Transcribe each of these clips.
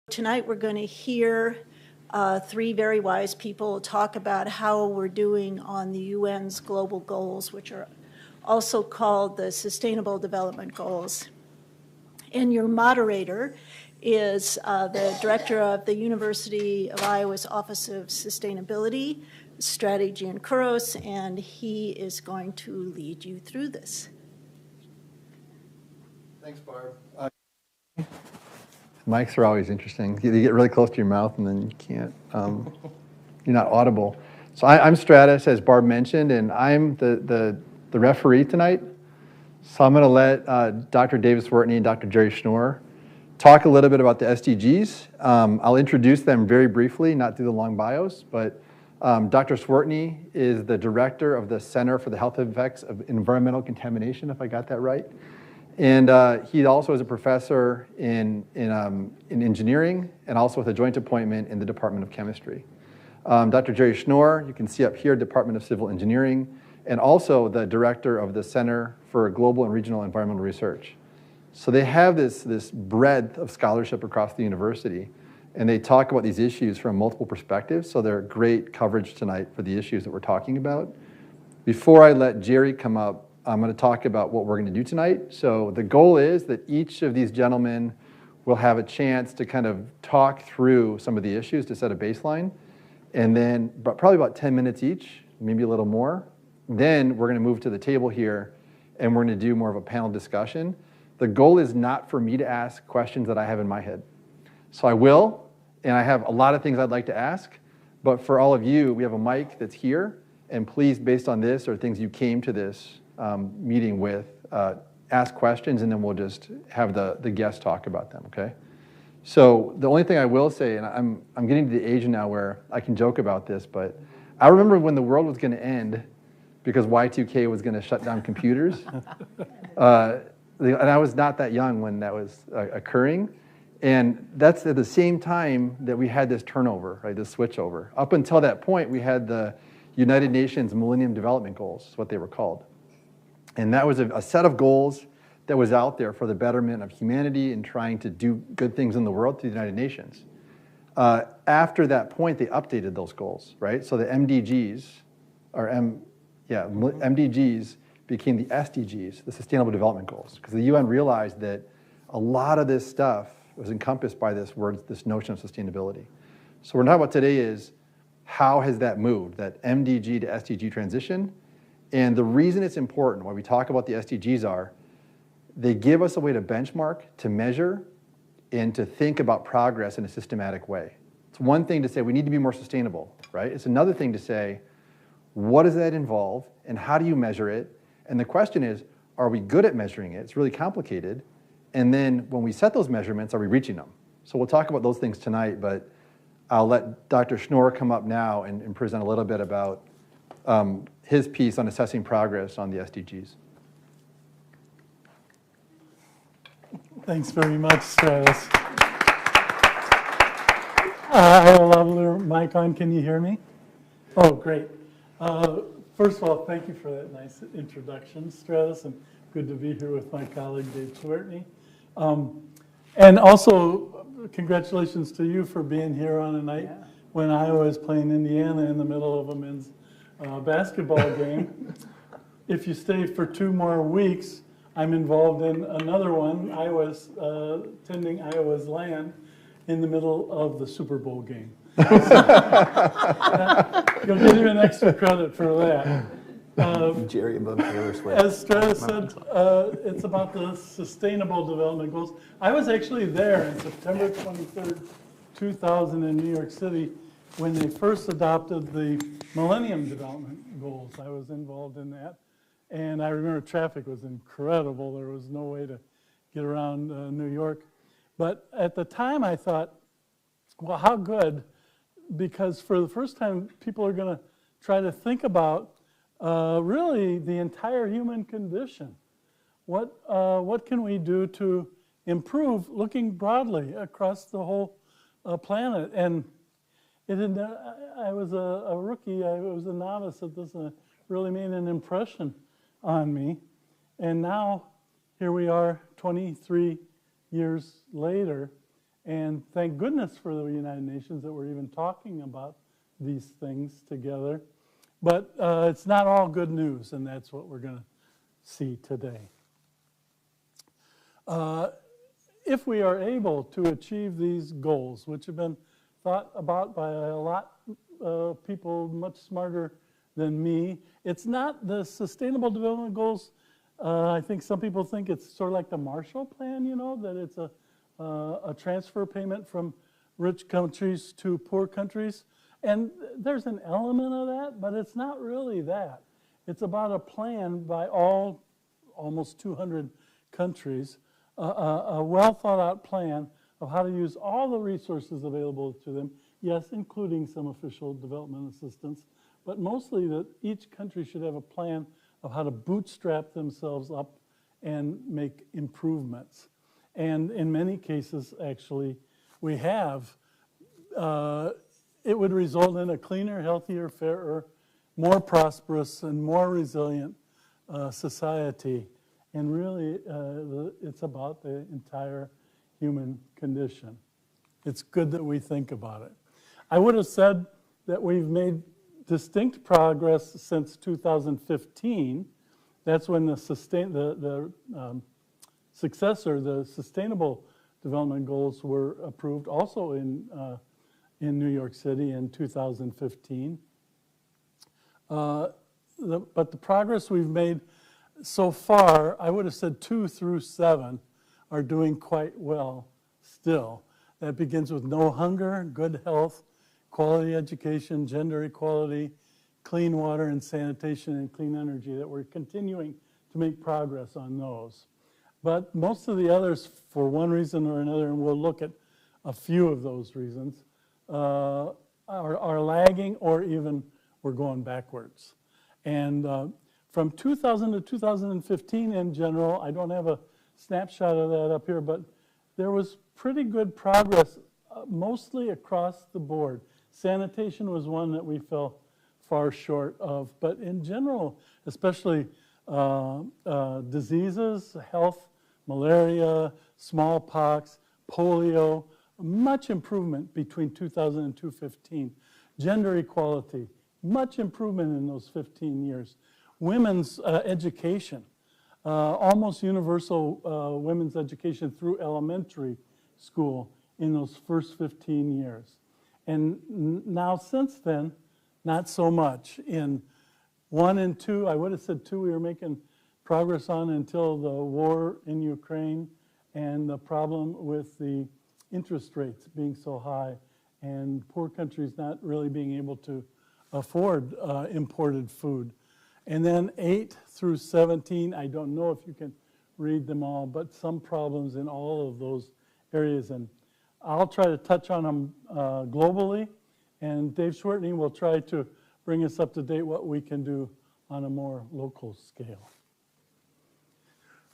Tonight we're going to hear three very wise people talk about how we're doing on the UN's global goals, which are also called the Sustainable Development Goals. And your moderator is the director of the University of Iowa's Office of Sustainability, Strategy and Kuros, and he is going to lead you through this. Thanks, Barb. Mics are always interesting. You get really close to your mouth and then you can't, you're not audible. So I'm Stratus, as Barb mentioned, and I'm the referee tonight. So I'm going to let Dr. Davis Cwiertny and Dr. Jerry Schnoor talk a little bit about the SDGs. I'll introduce them very briefly, not through the long bios, but Dr. Cwiertny is the director of the Center for the Health Effects of Environmental Contamination, if I got that right. And he also is a professor in engineering and also with a joint appointment in the Department of Chemistry. Dr. Jerry Schnoor, you can see up here, Department of Civil Engineering, and also the director of the Center for Global and Regional Environmental Research. So they have this breadth of scholarship across the university, and they talk about these issues from multiple perspectives, so they're great coverage tonight for the issues that we're talking about. Before I let Jerry come up, I'm going to talk about what we're going to do tonight. So the goal is that each of these gentlemen will have a chance to kind of talk through some of the issues to set a baseline, and then probably about 10 minutes each, maybe a little more. Then we're going to move to the table here, and we're going to do more of a panel discussion. The goal is not for me to ask questions that I have in my head. So I will, and I have a lot of things I'd like to ask, but for all of you, we have a mic that's here, and please, based on this or things you came to this meeting with, ask questions, and then we'll just have the guests talk about them, okay? So the only thing I will say, and I'm getting to the age now where I can joke about this, but I remember when the world was going to end because Y2K was going to shut down computers. And I was not that young when that was occurring. And that's at the same time that we had this turnover, right, this switchover. Up until that point, we had the United Nations Millennium Development Goals, is what they were called. And that was a set of goals that was out there for the betterment of humanity and trying to do good things in the world through the United Nations. After that point, they updated those goals, right? So the MDGs, MDGs became the SDGs, the Sustainable Development Goals, because the UN realized that a lot of this stuff was encompassed by this notion of sustainability. So what we're talking about today is how has that moved, that MDG to SDG transition? And the reason it's important, why we talk about the SDGs are, they give us a way to benchmark, to measure, and to think about progress in a systematic way. It's one thing to say we need to be more sustainable, right? It's another thing to say, what does that involve, and how do you measure it? And the question is, are we good at measuring it? It's really complicated. And then when we set those measurements, are we reaching them? So we'll talk about those things tonight, but I'll let Dr. Schnoor come up now and present a little bit about his piece on assessing progress on the SDGs. Thanks very much, Stratus. I have a lavalier mic on. Can you hear me? Oh, great. First of all, thank you for that nice introduction, Stratus, and good to be here with my colleague, Dave Cwiertny. And also, congratulations to you for being here on a night when Iowa is playing Indiana in the middle of a men's basketball game. If you stay for 2 more weeks, I'm involved in another one. Iowa's tending Iowa's land in the middle of the Super Bowl game. You'll get even extra credit for that. Jerry above Taylor Swift. As Stratus said, it's about the Sustainable Development Goals. I was actually there on September 23rd, 2000 in New York City when they first adopted the Millennium Development Goals. I was involved in that. And I remember traffic was incredible. There was no way to get around New York. But at the time I thought, well, how good? Because for the first time, people are going to try to think about really the entire human condition. What can we do to improve, looking broadly across the whole planet? And I was a rookie, I was a novice at this, and it really made an impression on me. And now, here we are 23 years later, And thank goodness for the United Nations that we're even talking about these things together. But it's not all good news, and that's what we're going to see today. If we are able to achieve these goals, which have been thought about by a lot of people much smarter than me, it's not the Sustainable Development Goals. I think some people think it's sort of like the Marshall Plan, you know, that it's a transfer payment from rich countries to poor countries. And there's an element of that, but it's not really that. It's about a plan by almost 200 countries, a well thought out plan of how to use all the resources available to them, yes, including some official development assistance, but mostly that each country should have a plan of how to bootstrap themselves up and make improvements. And in many cases, actually, we have. It would result in a cleaner, healthier, fairer, more prosperous, and more resilient society. And really, it's about the entire human condition. It's good that we think about it. I would have said that we've made distinct progress since 2015. That's when the successor, the Sustainable Development Goals, were approved, also in New York City in 2015. But the progress we've made so far, I would have said 2 through 7 are doing quite well still. That begins with no hunger, good health, quality education, gender equality, clean water and sanitation, and clean energy, that we're continuing to make progress on those. But most of the others, for one reason or another, and we'll look at a few of those reasons, are lagging, or even we're going backwards. And from 2000 to 2015 in general, I don't have a snapshot of that up here, but there was pretty good progress mostly across the board. Sanitation was one that we fell far short of, but in general, especially diseases, health, malaria, smallpox, polio, much improvement between 2000 and 2015. Gender equality, much improvement in those 15 years. Women's education, almost universal women's education through elementary school in those first 15 years. And now since then, not so much. In 1 and 2, I would have said 2 we were making progress on until the war in Ukraine and the problem with the interest rates being so high and poor countries not really being able to afford imported food. And then 8 through 17, I don't know if you can read them all, but some problems in all of those areas. And I'll try to touch on them globally, and Dave Cwiertny will try to bring us up to date what we can do on a more local scale.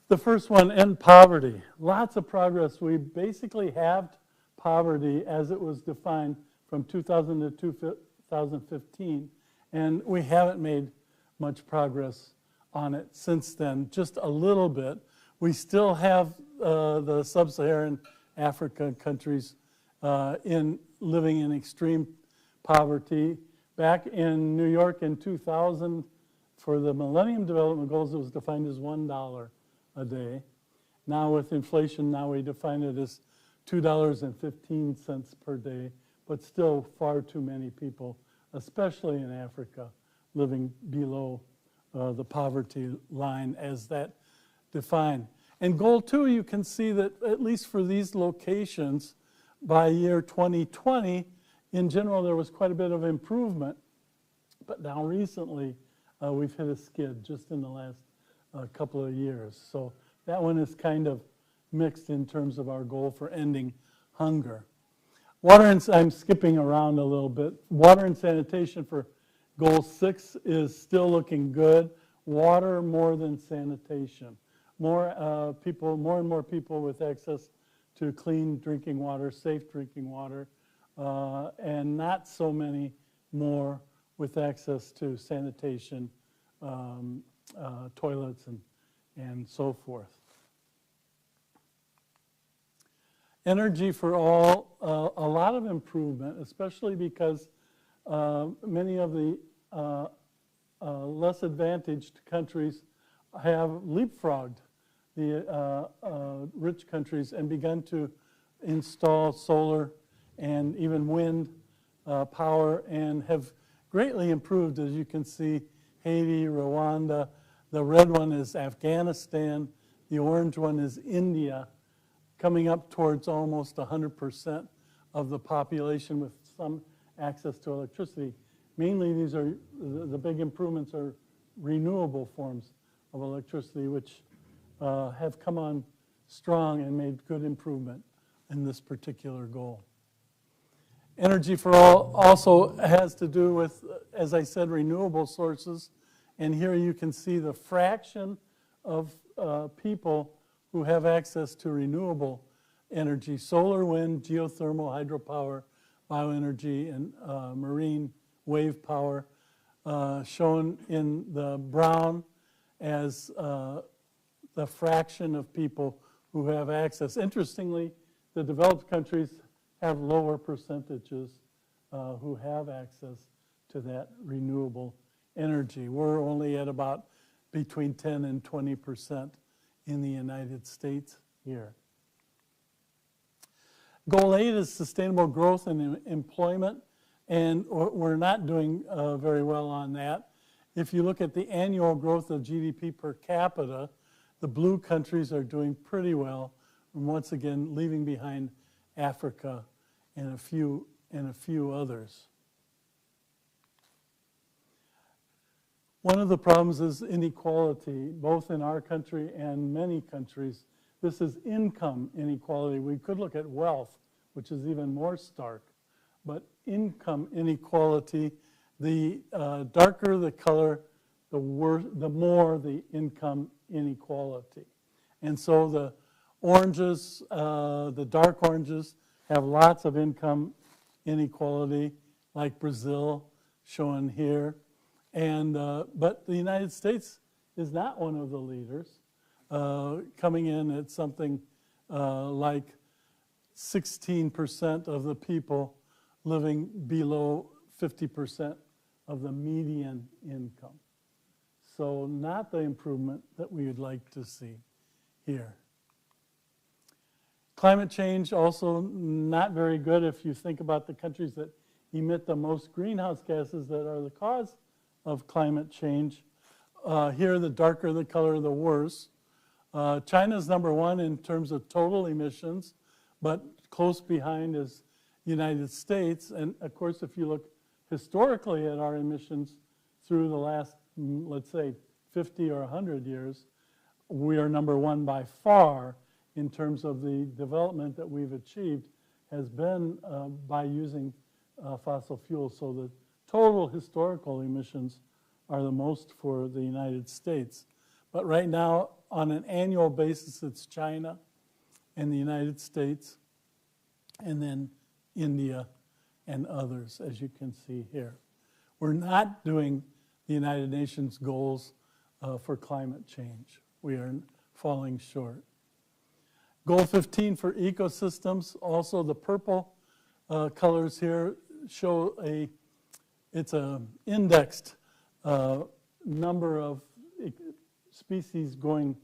The first one, end poverty. Lots of progress. We basically halved poverty as it was defined from 2000 to 2015, and we haven't made much progress on it since then, just a little bit. We still have the sub-Saharan African countries living in extreme poverty. Back in New York in 2000, for the Millennium Development Goals, it was defined as $1 a day. Now with inflation, now we define it as $2.15 per day, but still far too many people, especially in Africa, living below the poverty line as that defined. And goal 2, you can see that at least for these locations, by year 2020, in general, there was quite a bit of improvement. But now recently, we've hit a skid just in the last couple of years. So that one is kind of mixed in terms of our goal for ending hunger. Water and, I'm skipping around a little bit. Water and sanitation for goal 6 is still looking good. Water more than sanitation. More and more people with access to clean drinking water, safe drinking water, and not so many more with access to sanitation, toilets, and so forth. Energy for all, a lot of improvement, especially because many of the less advantaged countries have leapfrogged the rich countries and begun to install solar and even wind power, and have greatly improved. As you can see, Haiti, Rwanda, the red one is Afghanistan, the orange one is India, coming up towards almost 100% of the population with some access to electricity. Mainly these are, the big improvements are renewable forms of electricity, which have come on strong and made good improvement in this particular goal. Energy for all also has to do with, as I said, renewable sources. And here you can see the fraction of people who have access to renewable energy: solar, wind, geothermal, hydropower, bioenergy, and marine wave power, shown in the brown as the fraction of people who have access. Interestingly, the developed countries have lower percentages who have access to that renewable energy. We're only at about between 10 and 20% in the United States here. Goal 8 is sustainable growth and employment, and we're not doing very well on that. If you look at the annual growth of GDP per capita, the blue countries are doing pretty well, and once again leaving behind Africa and a few others. One of the problems is inequality, both in our country and many countries. This is income inequality. We could look at wealth, which is even more stark. But income inequality, the darker the color, the more the income inequality. And so the oranges, the dark oranges, have lots of income inequality, like Brazil, shown here. And, but the United States is not one of the leaders, coming in at something like 16% of the people living below 50% of the median income. So not the improvement that we would like to see here. Climate change also not very good if you think about the countries that emit the most greenhouse gases that are the cause of climate change. Here, the darker the color, the worse. China's number one in terms of total emissions, but close behind is United States. And of course, if you look historically at our emissions through the last, let's say, 50 or 100 years, we are number one by far in terms of the development that we've achieved has been by using fossil fuels. So the total historical emissions are the most for the United States. But right now, on an annual basis, it's China and the United States, and then India and others, as you can see here. We're not doing the United Nations goals for climate change. We are falling short. Goal 15 for ecosystems, also the purple colors here show it's an indexed number of species going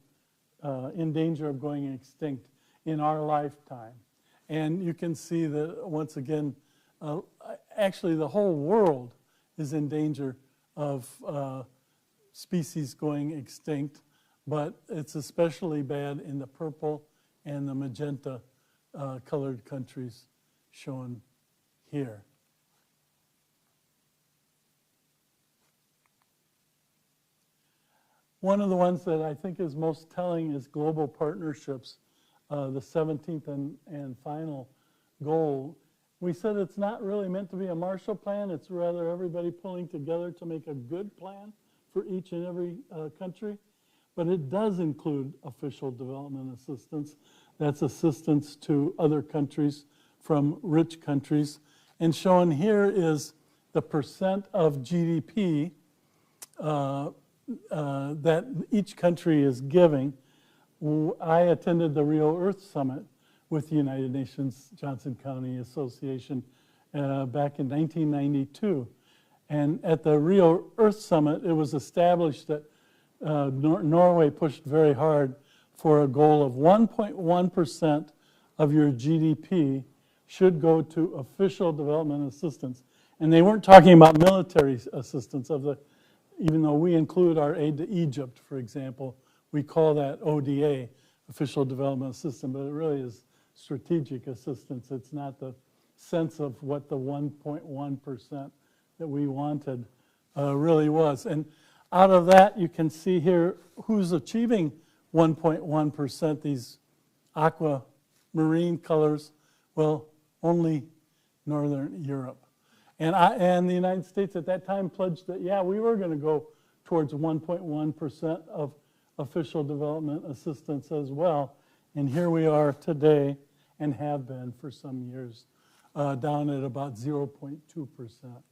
in danger of going extinct in our lifetime. And you can see that, once again, actually the whole world is in danger of species going extinct, but it's especially bad in the purple and the magenta colored countries shown here. One of the ones that I think is most telling is global partnerships, the 17th and final goal. We said it's not really meant to be a Marshall Plan, it's rather everybody pulling together to make a good plan for each and every country. But it does include official development assistance. That's assistance to other countries from rich countries. And shown here is the percent of GDP that each country is giving. I attended the Rio Earth Summit, with the United Nations Johnson County Association back in 1992. And at the Rio Earth Summit, it was established that Norway pushed very hard for a goal of 1.1% of your GDP should go to official development assistance. And they weren't talking about military assistance even though we include our aid to Egypt, for example, we call that ODA, official development assistance, but it really is strategic assistance. It's not the sense of what the 1.1% that we wanted really was. And out of that, you can see here who's achieving 1.1%, these aquamarine colors. Well, only Northern Europe. And the United States at that time pledged that, yeah, we were going to go towards 1.1% of official development assistance as well. And here we are today, and have been for some years, down at about 0.2%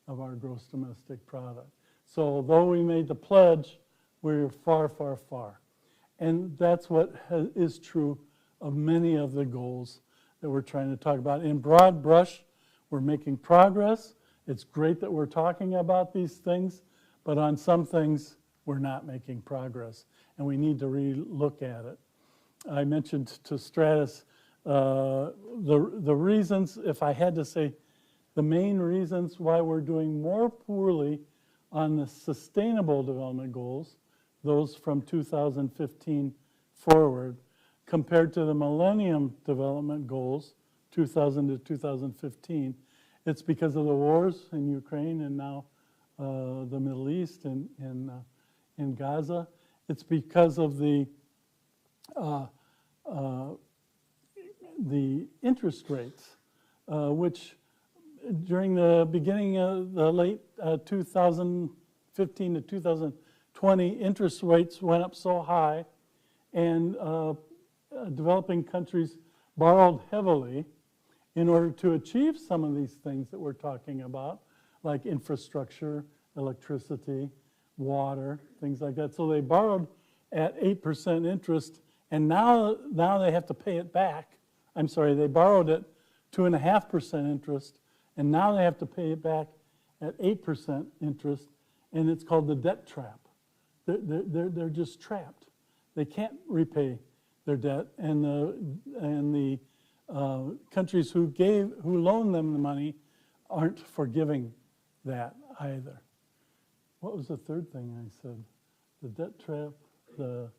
of our gross domestic product. So although we made the pledge, we're far, far, far. And that's what is true of many of the goals that we're trying to talk about. In broad brush, we're making progress. It's great that we're talking about these things, but on some things, we're not making progress, and we need to re-look at it. I mentioned to Stratus the reasons, if I had to say, the main reasons why we're doing more poorly on the sustainable development goals, those from 2015 forward, compared to the Millennium Development Goals, 2000 to 2015, it's because of the wars in Ukraine and now the Middle East and in Gaza. It's because of the interest rates, which during the beginning of the late 2015 to 2020, interest rates went up so high, and developing countries borrowed heavily in order to achieve some of these things that we're talking about, like infrastructure, electricity, water, things like that. So they borrowed at 8% interest, and now they have to pay it back. I'm sorry, they borrowed at 2.5% interest, and now they have to pay it back at 8% interest, and it's called the debt trap. They're just trapped. They can't repay their debt, and the countries who loaned them the money aren't forgiving that either. What was the third thing I said? The debt trap, the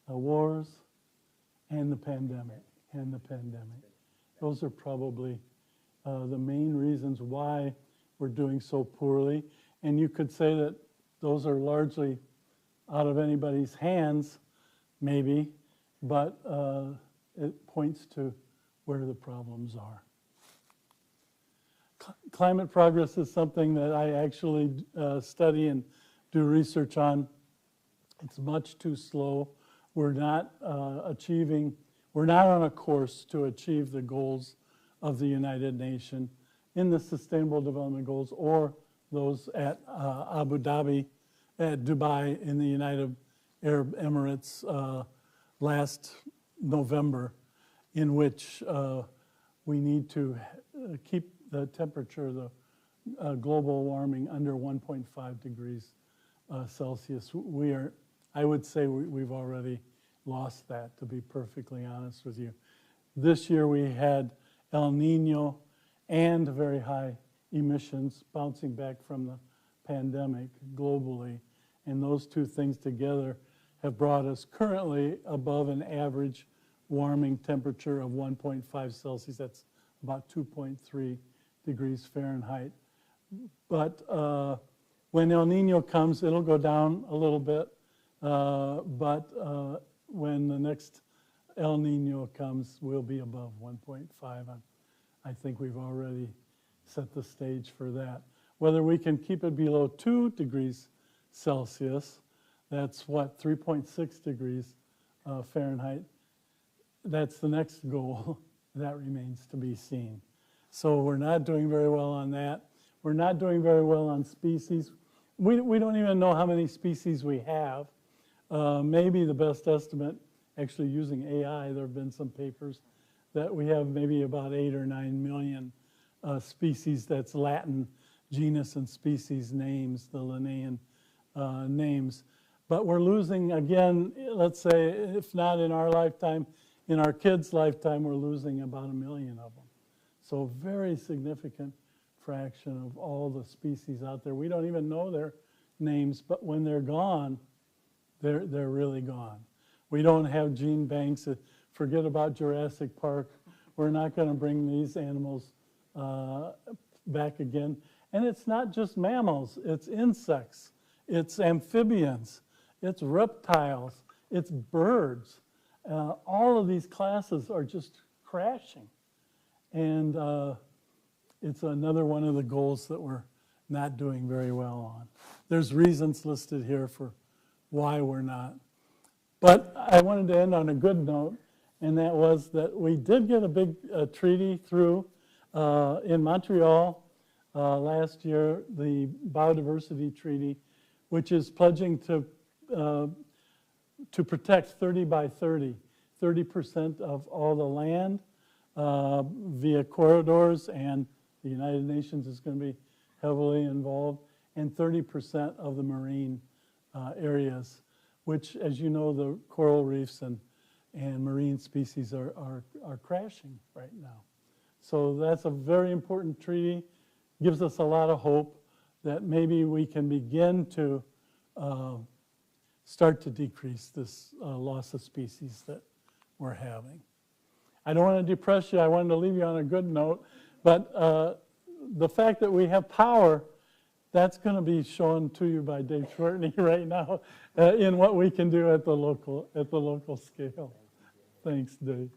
wars, and the pandemic. Those are probably the main reasons why we're doing so poorly. And you could say that those are largely out of anybody's hands, maybe, but it points to where the problems are. Climate progress is something that I actually study and do research on. It's much too slow. We're not on a course to achieve the goals of the United Nations in the Sustainable Development Goals or those at Abu Dhabi, at Dubai in the United Arab Emirates last November, in which we need to keep the temperature, the global warming under 1.5 degrees Celsius. I would say we've already lost that, to be perfectly honest with you. This year we had El Nino and very high emissions bouncing back from the pandemic globally, and those two things together have brought us currently above an average warming temperature of 1.5 Celsius. That's about 2.3 degrees Fahrenheit. But when El Nino comes, it'll go down a little bit. But when the next El Nino comes, we'll be above 1.5. I think we've already set the stage for that. Whether we can keep it below 2 degrees Celsius, that's what, 3.6 degrees Fahrenheit, that's the next goal. That remains to be seen. So we're not doing very well on that. We're not doing very well on species. We don't even know how many species we have. Maybe the best estimate, actually using AI, there have been some papers that we have maybe about 8 or 9 million species. That's Latin genus and species names, the Linnaean names. But we're losing, again, let's say, if not in our lifetime, in our kids' lifetime, we're losing about 1 million of them. So very significant fraction of all the species out there. We don't even know their names, but when they're gone, they're really gone. We don't have gene banks. Forget about Jurassic Park. We're not going to bring these animals back again. And it's not just mammals. It's insects. It's amphibians. It's reptiles. It's birds. All of these classes are just crashing. And it's another one of the goals that we're not doing very well on. There's reasons listed here for why we're not. But I wanted to end on a good note, and that was that we did get a big treaty through in Montreal last year, the Biodiversity Treaty, which is pledging to protect 30 by 30, 30% of all the land via corridors, and the United Nations is going to be heavily involved, and 30% of the marine areas, which, as you know, the coral reefs and marine species are crashing right now. So that's a very important treaty. Gives us a lot of hope that maybe we can begin to start to decrease this loss of species that we're having. I don't want to depress you. I wanted to leave you on a good note. But the fact that we have power, that's going to be shown to you by Dave Cwiertny right now in what we can do at the local scale. Thanks, Dave.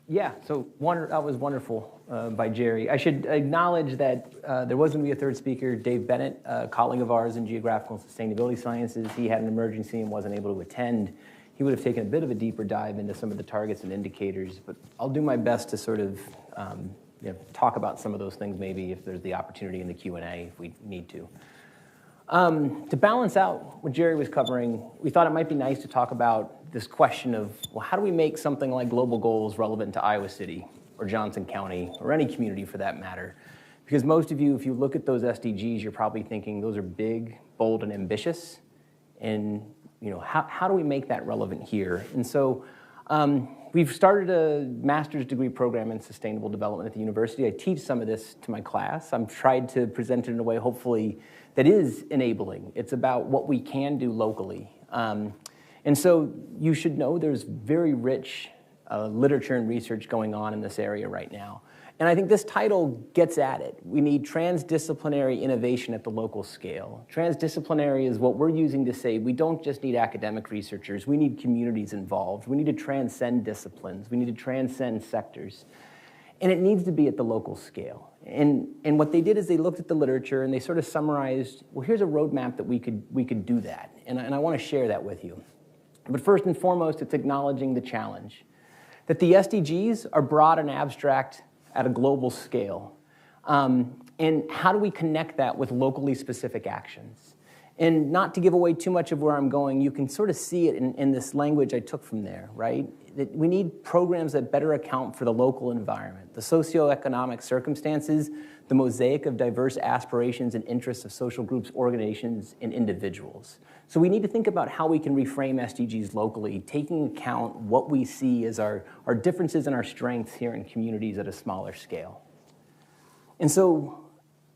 Yeah, so that was wonderful by Jerry. I should acknowledge that there was going to be a third speaker, Dave Bennett, a colleague of ours in Geographical and Sustainability Sciences. He had an emergency and wasn't able to attend. He would have taken a bit of a deeper dive into some of the targets and indicators, but I'll do my best to sort of talk about some of those things maybe if there's the opportunity in the Q&A if we need to. To balance out what Jerry was covering, we thought it might be nice to talk about this question of, well, how do we make something like global goals relevant to Iowa City or Johnson County or any community for that matter? Because most of you, if you look at those SDGs, you're probably thinking those are big, bold, and ambitious. And how do we make that relevant here? And so we've started a master's degree program in sustainable development at the university. I teach some of this to my class. I've tried to present it in a way, hopefully, that is enabling. It's about what we can do locally. And so you should know there's very rich literature and research going on in this area right now. And I think this title gets at it. We need transdisciplinary innovation at the local scale. Transdisciplinary is what we're using to say we don't just need academic researchers, we need communities involved. We need to transcend disciplines. We need to transcend sectors. And it needs to be at the local scale. And what they did is they looked at the literature and they sort of summarized, well, here's a roadmap that we could do that. And I want to share that with you. But first and foremost, it's acknowledging the challenge. That the SDGs are broad and abstract at a global scale. And how do we connect that with locally specific actions? And not to give away too much of where I'm going, you can sort of see it in this language I took from there, right? That we need programs that better account for the local environment, the socioeconomic circumstances, the mosaic of diverse aspirations and interests of social groups, organizations, and individuals. So we need to think about how we can reframe SDGs locally, taking account what we see as our differences and our strengths here in communities at a smaller scale. And so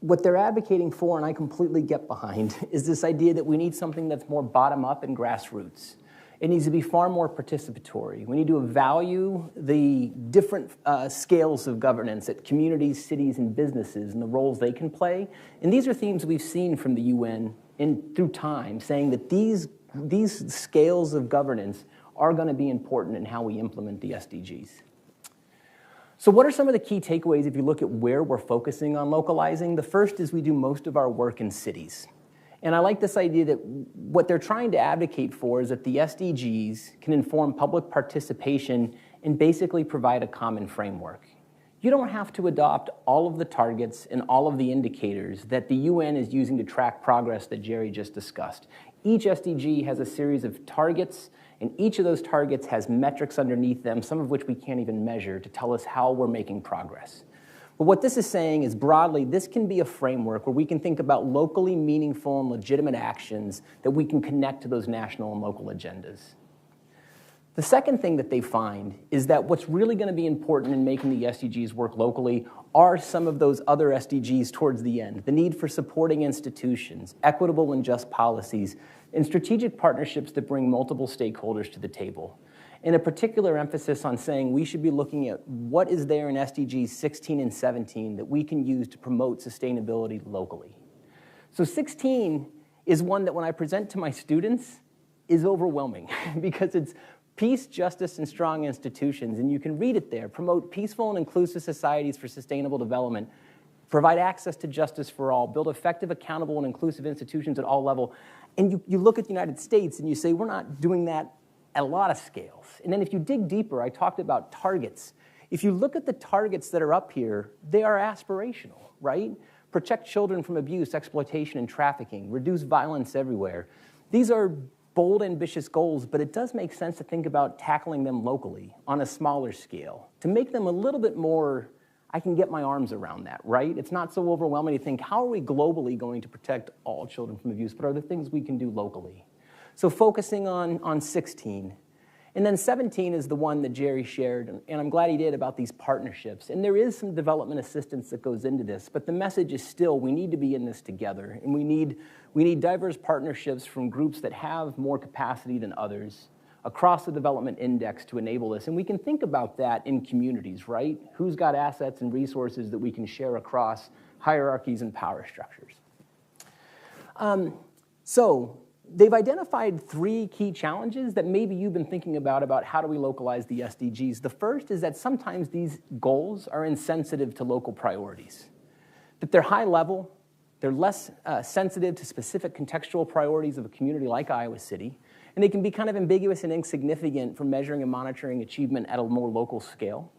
what they're advocating for, and I completely get behind, is this idea that we need something that's more bottom-up and grassroots. It needs to be far more participatory. We need to value the different scales of governance at communities, cities, and businesses and the roles they can play. And these are themes we've seen from the UN through time, saying that these scales of governance are going to be important in how we implement the SDGs. So what are some of the key takeaways if you look at where we're focusing on localizing? The first is we do most of our work in cities. And I like this idea that what they're trying to advocate for is that the SDGs can inform public participation and basically provide a common framework. You don't have to adopt all of the targets and all of the indicators that the UN is using to track progress that Jerry just discussed. Each SDG has a series of targets, and each of those targets has metrics underneath them, some of which we can't even measure, to tell us how we're making progress. But what this is saying is, broadly, this can be a framework where we can think about locally meaningful and legitimate actions that we can connect to those national and local agendas. The second thing that they find is that what's really going to be important in making the SDGs work locally are some of those other SDGs towards the end. The need for supporting institutions, equitable and just policies, and strategic partnerships that bring multiple stakeholders to the table. And a particular emphasis on saying we should be looking at what is there in SDGs 16 and 17 that we can use to promote sustainability locally. So 16 is one that when I present to my students is overwhelming because it's peace, justice, and strong institutions, and you can read it there. Promote peaceful and inclusive societies for sustainable development. Provide access to justice for all. Build effective, accountable, and inclusive institutions at all levels. And you look at the United States and you say, we're not doing that at a lot of scales. And then if you dig deeper, I talked about targets. If you look at the targets that are up here, they are aspirational, right? Protect children from abuse, exploitation, and trafficking. Reduce violence everywhere. These are bold, ambitious goals, but it does make sense to think about tackling them locally on a smaller scale to make them a little bit more, I can get my arms around that, right? It's not so overwhelming to think, how are we globally going to protect all children from abuse, but are there things we can do locally? So focusing on 16. And then 17 is the one that Jerry shared, and I'm glad he did, about these partnerships. And there is some development assistance that goes into this, but the message is still we need to be in this together, and we need diverse partnerships from groups that have more capacity than others across the development index to enable this. And we can think about that in communities, right? Who's got assets and resources that we can share across hierarchies and power structures? So they've identified 3 key challenges that maybe you've been thinking about how do we localize the SDGs. The first is that sometimes these goals are insensitive to local priorities, that they're high level, they're less sensitive to specific contextual priorities of a community like Iowa City, and they can be kind of ambiguous and insignificant for measuring and monitoring achievement at a more local scale.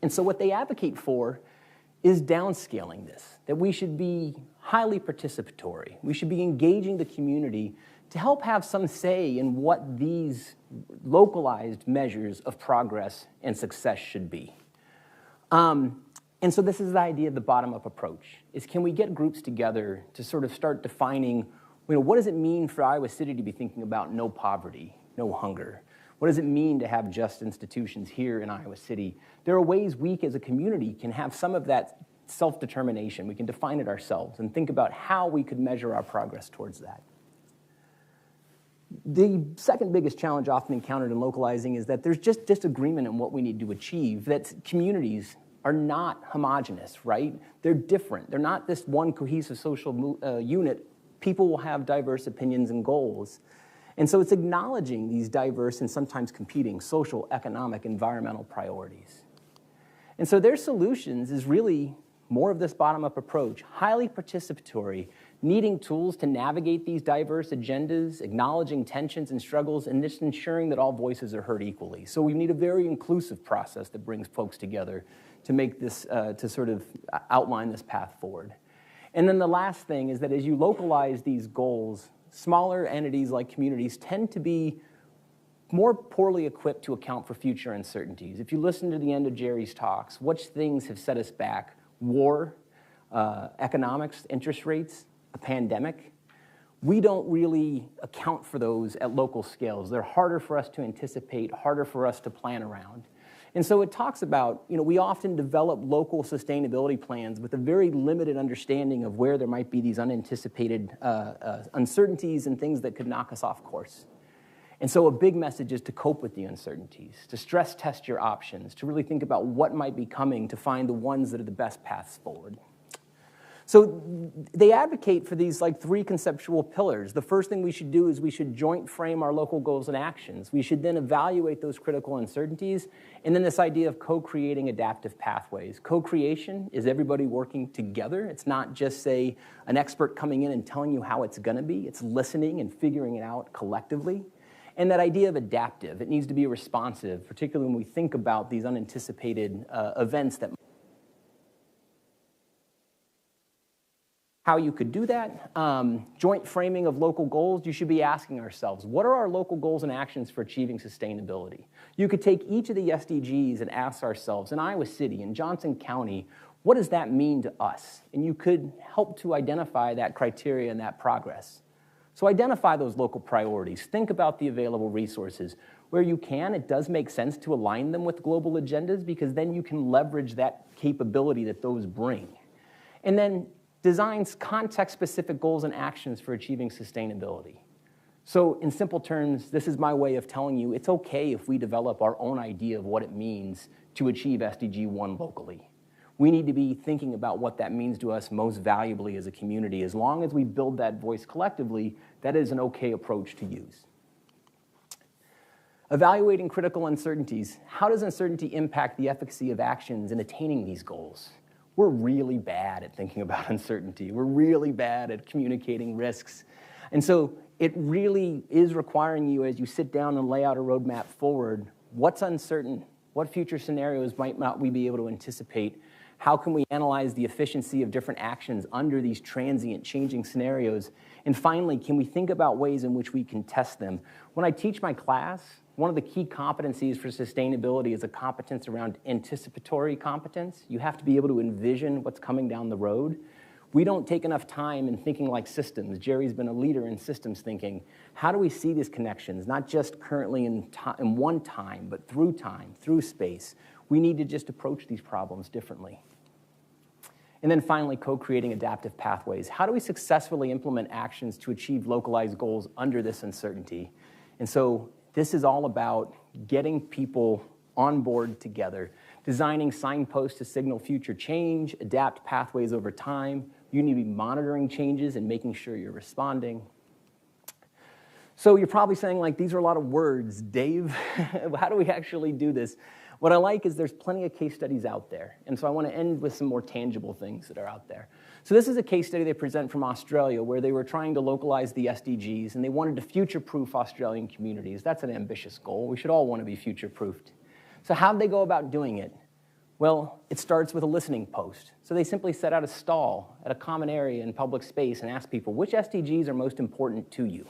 And so what they advocate for is downscaling this, that we should be highly participatory. We should be engaging the community to help have some say in what these localized measures of progress and success should be. And so this is the idea of the bottom-up approach, is can we get groups together to sort of start defining, what does it mean for Iowa City to be thinking about no poverty, no hunger? What does it mean to have just institutions here in Iowa City? There are ways we as a community can have some of that self-determination. We can define it ourselves and think about how we could measure our progress towards that. The second biggest challenge often encountered in localizing is that there's just disagreement in what we need to achieve, that communities are not homogenous, right? They're different. They're not this one cohesive social unit. People will have diverse opinions and goals. And so it's acknowledging these diverse and sometimes competing social, economic, environmental priorities. And so their solutions is really more of this bottom-up approach, highly participatory, needing tools to navigate these diverse agendas, acknowledging tensions and struggles, and just ensuring that all voices are heard equally. So we need a very inclusive process that brings folks together to make this, to sort of outline this path forward. And then the last thing is that as you localize these goals, smaller entities like communities tend to be more poorly equipped to account for future uncertainties. If you listen to the end of Jerry's talks, which things have set us back? War, economics, interest rates, a pandemic. We don't really account for those at local scales. They're harder for us to anticipate, harder for us to plan around. And so it talks about, we often develop local sustainability plans with a very limited understanding of where there might be these unanticipated uncertainties and things that could knock us off course. And so a big message is to cope with the uncertainties, to stress test your options, to really think about what might be coming to find the ones that are the best paths forward. So they advocate for these 3 conceptual pillars. The first thing we should do is we should joint frame our local goals and actions. We should then evaluate those critical uncertainties, and then this idea of co-creating adaptive pathways. Co-creation is everybody working together. It's not just, say, an expert coming in and telling you how it's going to be. It's listening and figuring it out collectively. And that idea of adaptive, it needs to be responsive, particularly when we think about these unanticipated events that How you could do that, joint framing of local goals, you should be asking ourselves, what are our local goals and actions for achieving sustainability? You could take each of the SDGs and ask ourselves, in Iowa City, in Johnson County, what does that mean to us? And you could help to identify that criteria and that progress. So identify those local priorities. Think about the available resources. Where you can, it does make sense to align them with global agendas because then you can leverage that capability that those bring. And then designs context-specific goals and actions for achieving sustainability. So in simple terms, this is my way of telling you it's okay if we develop our own idea of what it means to achieve SDG 1 locally. We need to be thinking about what that means to us most valuably as a community. As long as we build that voice collectively, that is an okay approach to use. Evaluating critical uncertainties. How does uncertainty impact the efficacy of actions in attaining these goals? We're really bad at thinking about uncertainty. We're really bad at communicating risks. And so it really is requiring you, as you sit down and lay out a roadmap forward, what's uncertain? What future scenarios might not we be able to anticipate? How can we analyze the efficiency of different actions under these transient changing scenarios? And finally, can we think about ways in which we can test them? When I teach my class, one of the key competencies for sustainability is a competence around anticipatory competence. You have to be able to envision what's coming down the road. We don't take enough time in thinking like systems. Jerry's been a leader in systems thinking. How do we see these connections, not just currently in one time, but through time, through space? We need to just approach these problems differently. And then finally, co-creating adaptive pathways. How do we successfully implement actions to achieve localized goals under this uncertainty? And so this is all about getting people on board together, designing signposts to signal future change, adapt pathways over time. You need to be monitoring changes and making sure you're responding. So you're probably saying, like, these are a lot of words, Dave. How do we actually do this? What I like is there's plenty of case studies out there. And so I want to end with some more tangible things that are out there. So this is a case study they present from Australia where they were trying to localize the SDGs and they wanted to future-proof Australian communities. That's an ambitious goal. We should all want to be future-proofed. So how'd they go about doing it? Well, it starts with a listening post. So they simply set out a stall at a common area in public space and asked people, which SDGs are most important to you?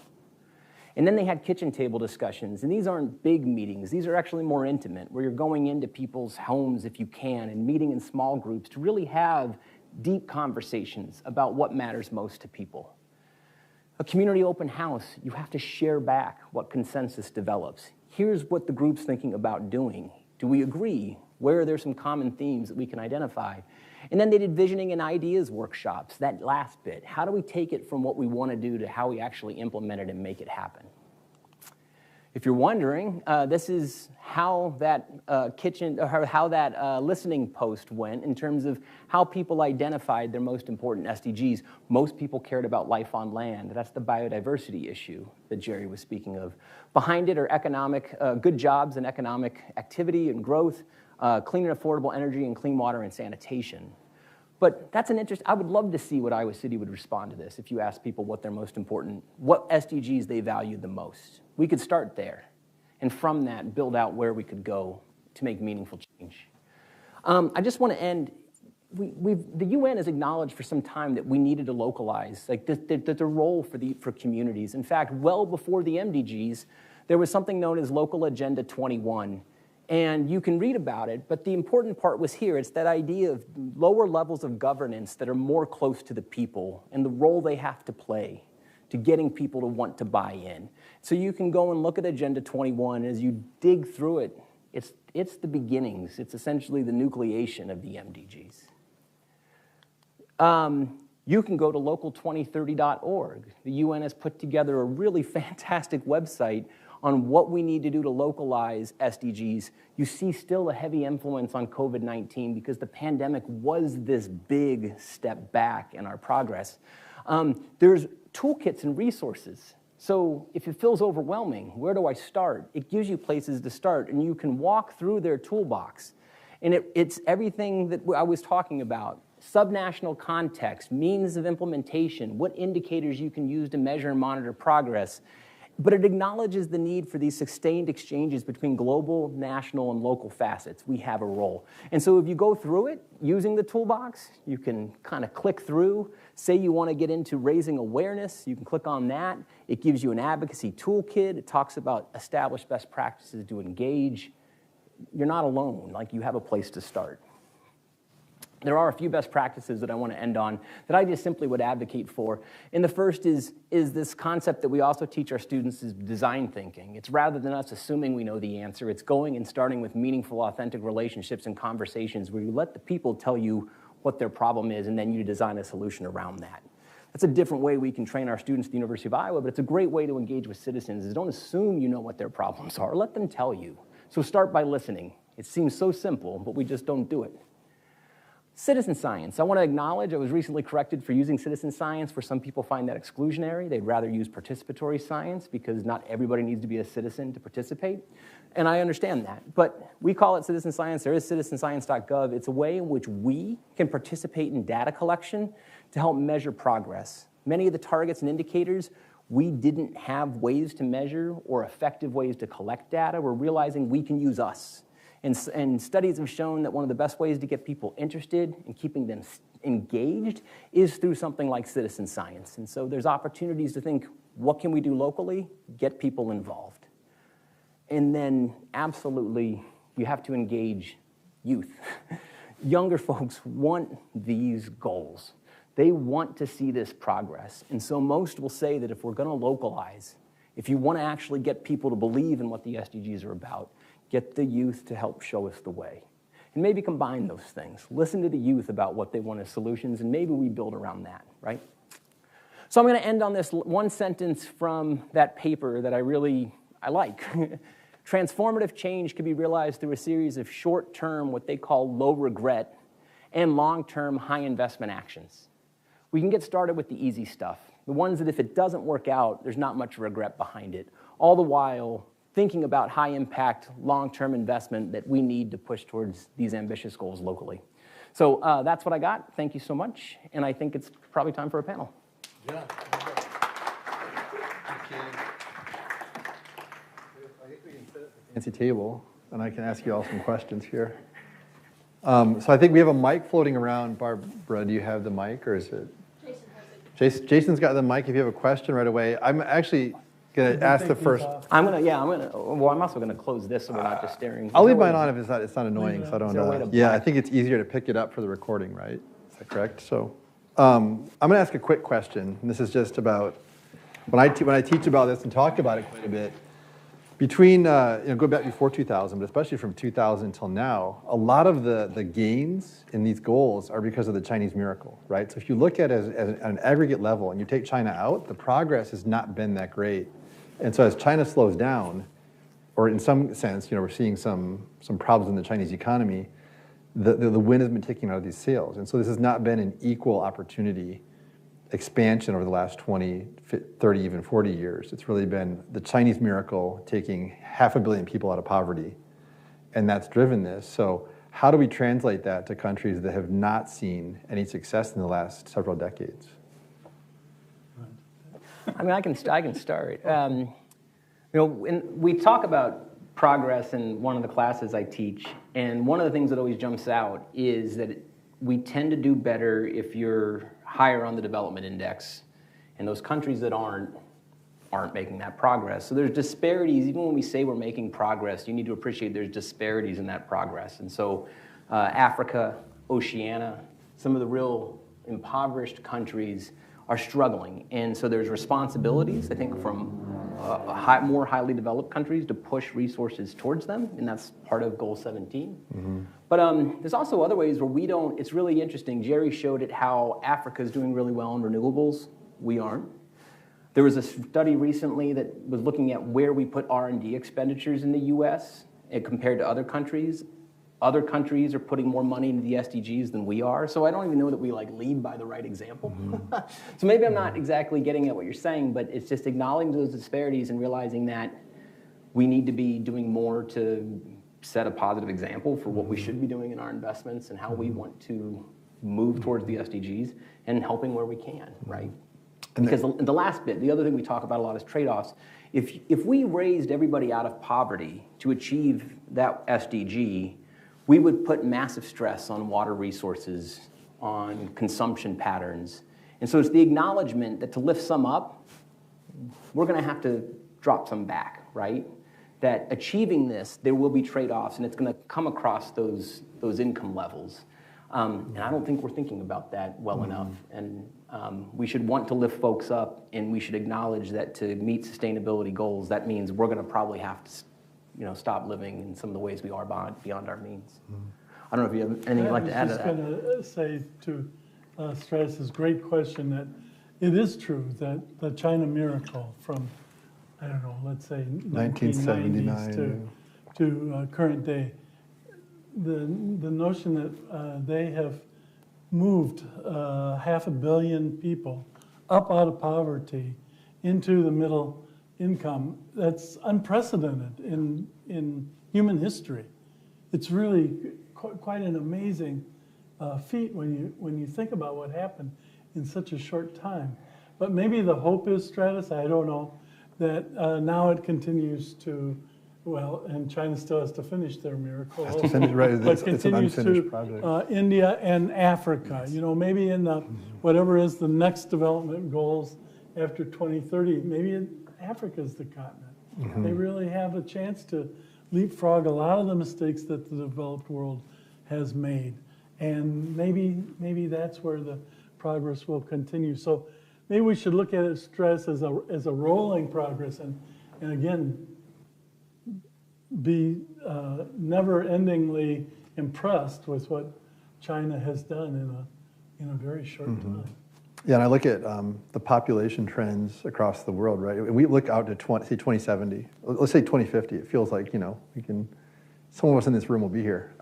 And then they had kitchen table discussions, and these aren't big meetings. These are actually more intimate, where you're going into people's homes if you can and meeting in small groups to really have deep conversations about what matters most to people. A community open house, you have to share back what consensus develops. Here's what the group's thinking about doing. Do we agree? Where are there some common themes that we can identify? And then they did visioning and ideas workshops, that last bit. How do we take it from what we want to do to how we actually implement it and make it happen? If you're wondering, this is how that listening post went in terms of how people identified their most important SDGs. Most people cared about life on land. That's the biodiversity issue that Jerry was speaking of. Behind it are good jobs and economic activity and growth, clean and affordable energy and clean water and sanitation. But that's an interest. I would love to see what Iowa City would respond to this if you asked people what their most important, what SDGs they valued the most. We could start there, and from that, build out where we could go to make meaningful change. I just want to end. The UN has acknowledged for some time that we needed to localize, like the role for communities. In fact, well before the MDGs, there was something known as Local Agenda 21. And you can read about it, but the important part was here. It's that idea of lower levels of governance that are more close to the people and the role they have to play to getting people to want to buy in. So you can go and look at Agenda 21. As you dig through it, it's the beginnings. It's essentially the nucleation of the MDGs. You can go to local2030.org. The UN has put together a really fantastic website on what we need to do to localize SDGs. You see still a heavy influence on COVID-19 because the pandemic was this big step back in our progress. There's toolkits and resources. So if it feels overwhelming, where do I start? It gives you places to start, and you can walk through their toolbox. And it's everything that I was talking about. Subnational context, means of implementation, what indicators you can use to measure and monitor progress. But it acknowledges the need for these sustained exchanges between global, national, and local facets. We have a role. And so if you go through it using the toolbox, you can kind of click through. Say you want to get into raising awareness, you can click on that. It gives you an advocacy toolkit. It talks about established best practices to engage. You're not alone, like you have a place to start. There are a few best practices that I want to end on that I just simply would advocate for. And the first is this concept that we also teach our students is design thinking. It's rather than us assuming we know the answer, it's going and starting with meaningful, authentic relationships and conversations where you let the people tell you what their problem is and then you design a solution around that. That's a different way we can train our students at the University of Iowa, but it's a great way to engage with citizens is don't assume you know what their problems are. Let them tell you. So start by listening. It seems so simple, but we just don't do it. Citizen science. I want to acknowledge I was recently corrected for using citizen science where some people find that exclusionary. They'd rather use participatory science because not everybody needs to be a citizen to participate. And I understand that. But we call it citizen science. There is citizenscience.gov. It's a way in which we can participate in data collection to help measure progress. Many of the targets and indicators we didn't have ways to measure or effective ways to collect data. We're realizing we can use us. And studies have shown that one of the best ways to get people interested and keeping them engaged is through something like citizen science. And so there's opportunities to think, what can we do locally? Get people involved. And then absolutely, you have to engage youth. Younger folks want these goals. They want to see this progress. And so most will say that if we're going to localize, if you want to actually get people to believe in what the SDGs are about, get the youth to help show us the way. And maybe combine those things. Listen to the youth about what they want as solutions, and maybe we build around that, right? So I'm going to end on this one sentence from that paper that I like. Transformative change can be realized through a series of short-term, what they call low regret, and long-term high investment actions. We can get started with the easy stuff, the ones that if it doesn't work out, there's not much regret behind it, all the while thinking about high-impact, long-term investment that we need to push towards these ambitious goals locally. So that's what I got. Thank you so much. And I think it's probably time for a panel. Yeah. I think we can sit at the fancy table, and I can ask you all some questions here. So I think we have a mic floating around. Barbara, do you have the mic, or is it? Jason has it. Jason's got the mic. If you have a question right away. I'm actually going to ask the first. I'm also going to close this so we're not just staring. I'll leave mine on if it's not annoying, so I don't. Yeah, I think it's easier to pick it up for the recording, right? Is that correct? So, I'm going to ask a quick question. And this is just about when I teach about this and talk about it quite a bit. Between go back before 2000, but especially from 2000 until now, a lot of the gains in these goals are because of the Chinese miracle, right? So if you look at it at an aggregate level and you take China out, the progress has not been that great. And so as China slows down, or in some sense, we're seeing some problems in the Chinese economy, the wind has been taken out of these sails. And so this has not been an equal opportunity expansion over the last 20, 30, even 40 years. It's really been the Chinese miracle taking 500 million people out of poverty, and that's driven this. So how do we translate that to countries that have not seen any success in the last several decades? I mean, I can start. We talk about progress in one of the classes I teach, and one of the things that always jumps out is that we tend to do better if you're higher on the development index, and those countries that aren't making that progress. So there's disparities. Even when we say we're making progress, you need to appreciate there's disparities in that progress. And so Africa, Oceania, some of the real impoverished countries are struggling. And so there's responsibilities, I think, from more highly developed countries to push resources towards them, and that's part of Goal 17. Mm-hmm. But there's also other ways where it's really interesting. Jerry showed it how Africa is doing really well in renewables. We aren't. There was a study recently that was looking at where we put R&D expenditures in the US and compared to other countries. Other countries are putting more money into the SDGs than we are, so I don't even know that we lead by the right example. Mm-hmm. So maybe I'm not exactly getting at what you're saying, but it's just acknowledging those disparities and realizing that we need to be doing more to set a positive example for what we should be doing in our investments and how we want to move towards the SDGs and helping where we can, right? Because the last bit, the other thing we talk about a lot is trade-offs. If we raised everybody out of poverty to achieve that SDG, we would put massive stress on water resources, on consumption patterns. And so it's the acknowledgement that to lift some up, we're going to have to drop some back, right? That achieving this, there will be trade-offs, and it's going to come across those income levels. And I don't think we're thinking about that well enough. And we should want to lift folks up, and we should acknowledge that to meet sustainability goals, that means we're going to probably have to, stop living in some of the ways we are beyond our means. I don't know if you have anything you'd like to add to that. I was just going to say to Stratus's great question that it is true that the China miracle from, I don't know, let's say 1979 to current day, the notion that they have moved 500 million people up out of poverty into the middle income, that's unprecedented in human history. It's really quite an amazing feat when you think about what happened in such a short time. But maybe the hope is, Stratus, I don't know, that now it continues to, well, and China still has to finish their miracle. Has to finish, right? But It's an continues unfinished to project. India and Africa. Maybe in the whatever is the next development goals after 2030, maybe Africa is the continent. They really have a chance to leapfrog a lot of the mistakes that the developed world has made, and maybe that's where the progress will continue. So maybe we should look at it, stress as a rolling progress, and again, be never-endingly impressed with what China has done in a very short time. Yeah, and I look at the population trends across the world, right? We look out to 2070, let's say 2050. It feels like, some of us in this room will be here.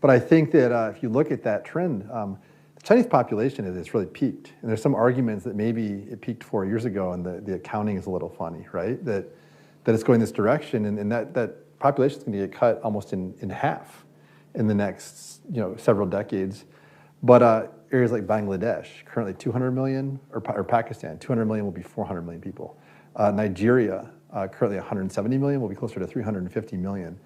But I think that if you look at that trend, the Chinese population has really peaked. And there's some arguments that maybe it peaked 4 years ago and the accounting is a little funny, right? That it's going this direction, and that population is going to get cut almost in half in the next several decades. But areas like Bangladesh, currently 200 million, or Pakistan, 200 million will be 400 million people. Nigeria, currently 170 million, will be closer to 350 million.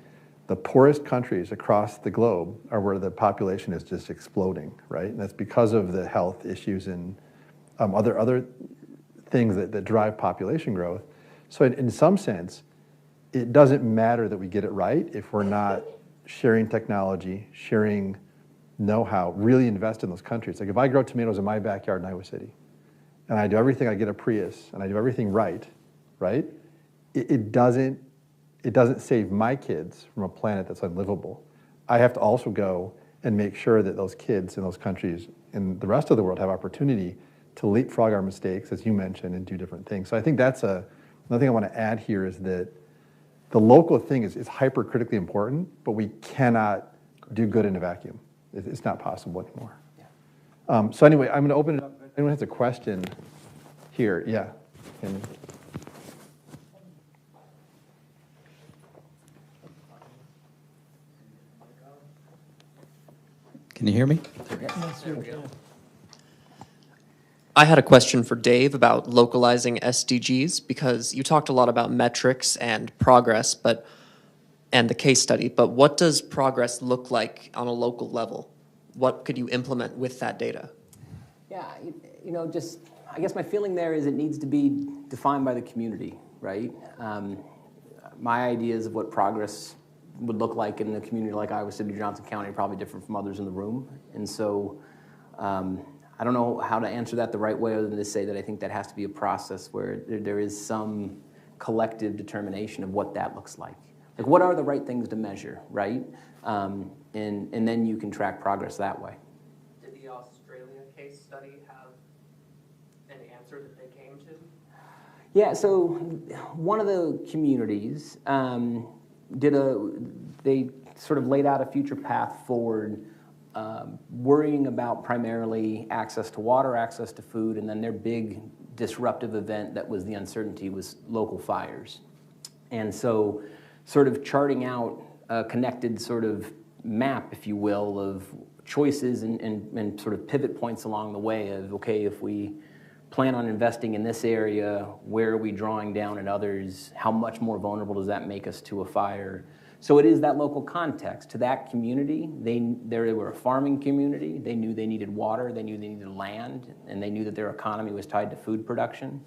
The poorest countries across the globe are where the population is just exploding, right? And that's because of the health issues and other things that drive population growth. So in some sense, it doesn't matter that we get it right if we're not sharing technology, sharing know-how, really invest in those countries. Like if I grow tomatoes in my backyard in Iowa City, and I do everything, I get a Prius, and I do everything right? It doesn't save my kids from a planet that's unlivable. I have to also go and make sure that those kids in those countries and the rest of the world have opportunity to leapfrog our mistakes, as you mentioned, and do different things. So I think that's another thing I want to add here is that the local thing is hypercritically important, but we cannot do good in a vacuum. It's not possible anymore. Yeah. So anyway, I'm going to open it up. If anyone has a question here, yeah. Can you hear me? Yes, we can. I had a question for Dave about localizing SDGs because you talked a lot about metrics and progress, and the case study, but what does progress look like on a local level? What could you implement with that data? Yeah, I guess my feeling there is it needs to be defined by the community, right? My ideas of what progress would look like in a community like Iowa City, Johnson County are probably different from others in the room. And so I don't know how to answer that the right way other than to say that I think that has to be a process where there is some collective determination of what that looks like. Like, what are the right things to measure, right? And then you can track progress that way. Did the Australia case study have an answer that they came to? Yeah, so one of the communities they sort of laid out a future path forward, worrying about primarily access to water, access to food, and then their big disruptive event that was the uncertainty was local fires. And so sort of charting out a connected sort of map, if you will, of choices and sort of pivot points along the way of, okay, if we plan on investing in this area, where are we drawing down in others, how much more vulnerable does that make us to a fire? So it is that local context. To that community, they were a farming community, they knew they needed water, they knew they needed land, and they knew that their economy was tied to food production.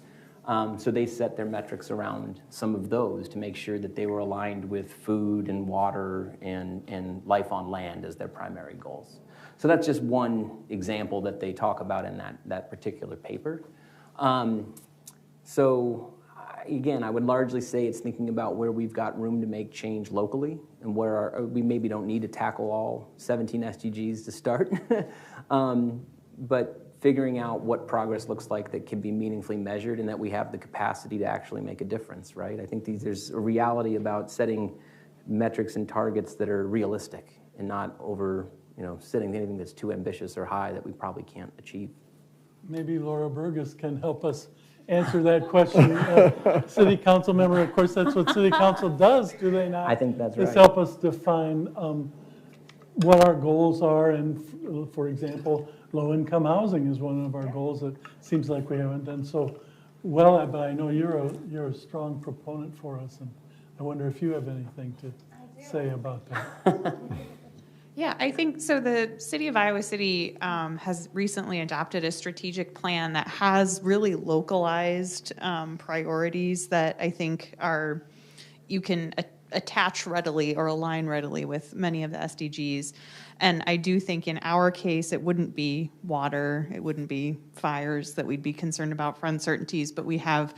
So they set their metrics around some of those to make sure that they were aligned with food and water and life on land as their primary goals. So that's just one example that they talk about in that particular paper. So again, I would largely say it's thinking about where we've got room to make change locally and where we maybe don't need to tackle all 17 SDGs to start, but figuring out what progress looks like that can be meaningfully measured and that we have the capacity to actually make a difference, right? I think there's a reality about setting metrics and targets that are realistic and not setting anything that's too ambitious or high that we probably can't achieve. Maybe Laura Burgess can help us answer that question. City council member, of course, that's what city council does, do they not? I think that's right. Just help us define what our goals are, and for example, low-income housing is one of our goals that seems like we haven't done so well at, but I know you're a strong proponent for us, and I wonder if you have anything to say about that. Yeah, I think so. The city of Iowa City has recently adopted a strategic plan that has really localized priorities that I think you can attach readily or align readily with many of the SDGs. And I do think in our case, it wouldn't be water, it wouldn't be fires that we'd be concerned about for uncertainties, but we have